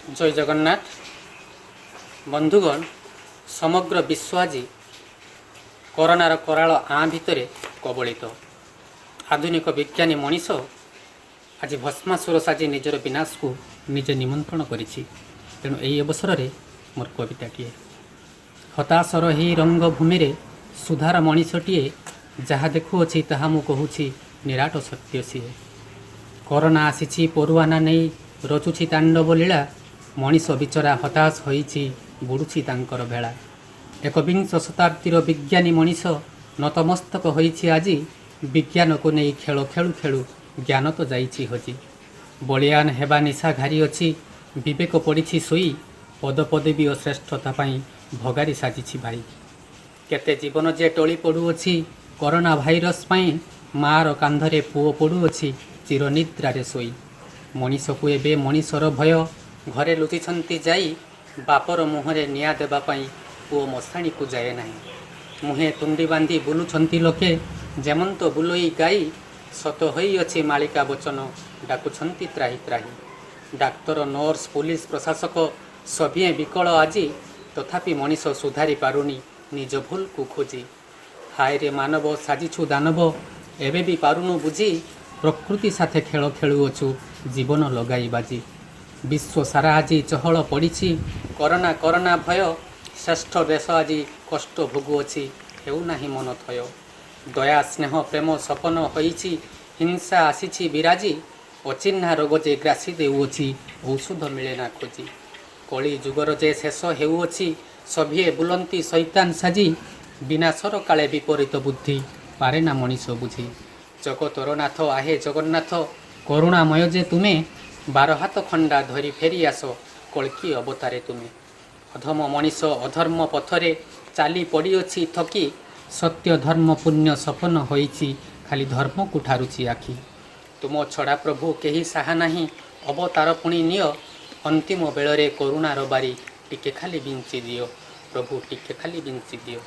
जय जगन्नाथ बंधुगण समग्र विश्व आज कोरोनार कराल आँ भितर कबलित आधुनिक विज्ञानी मनीष आज भस्मासुर साजी निजर विनाश को निजे निमंत्रण करिछि। तेणु यही अवसर में मोर कविताटीए हताशर ही रंगभूमि रे सुधार मनीषटीए जहाँ देखुअछि ताहा मु कहूछि निराट सत्य सीए। कोरोना आसीछि परुआना नहीं रचुछि तांडव लीला मनीष बिचरा हताश होइछि बुड़ुछि तांकर भेला। एकविंश शताब्दीर विज्ञानी मनीष नतमस्तक होइछि आजी विज्ञान को नहीं खेल खेलु खेलु ज्ञान तो जाइछि हजी। बलियान हेबा निशा घारी अछि विवेक पड़िछि सोई पद पदवी और श्रेष्ठता पाई भगारी साजिछि भाई। केते जीवन जे टोली पड़ुअछि कोरोना भाइरस पाई मार कांधरे पुओ पड़ुअछि चिरनिद्रारे सोई। मनीष को एबे मनीषर भय घरे लुचिछंती जाई बापर मुहरे निया देबा पाई पुओ मशाणी को जाए नाही। मुहे तुंडी बांधी बुलुछंती लोके जेमंत बुलोई गाई सत होई अछि मालिका वचन डाकुछंती त्राही त्राही। डाक्तर नर्स पुलिस प्रशासक सभिए विकल आजी तथापि मनीष सुधारी पारुनी निज भूल को खोजी। हाय रे मानव साजिछु दानव एबे भी पारुनु बुझी प्रकृति साथे खेल खेलुअछु जीवन लगाई बाजी। विश्व सारा आज चहल पड़ी कोरोना कोरोना भय श्रेष्ठ देश आज कष्ट भोगुअछि हेउना मन थय। दया स्नेह प्रेम सपन होइछि हिंसा आसीछि विराजी अचिन्हा रोग जे ग्रासी देउअछि औषध मिले ना खोजी। कली जुगर जे शेष हेउअछि सभिए बुलंती शैतान साजी विनाशर काले विपरीत बुद्धि पारे ना मनीष बुझी। जगतर नाथ आहे जगन्नाथ करुणामय जे तुमे बार हाथ खंडा धरी फेरी आस कल्कि अवतारे तुमे। अधम मनीष अधर्म पथरे चाली पड़िअछि थकी सत्य धर्म पुण्य सपन होइछि खाली धर्म को ठारुछि आखि। तुम छड़ा प्रभु केही साहा नाही अवतार पुणी निय अंतिम बेलरे करुणार बारी टिके खाली बिंची दियो प्रभु टिके खाली बिंची दियो।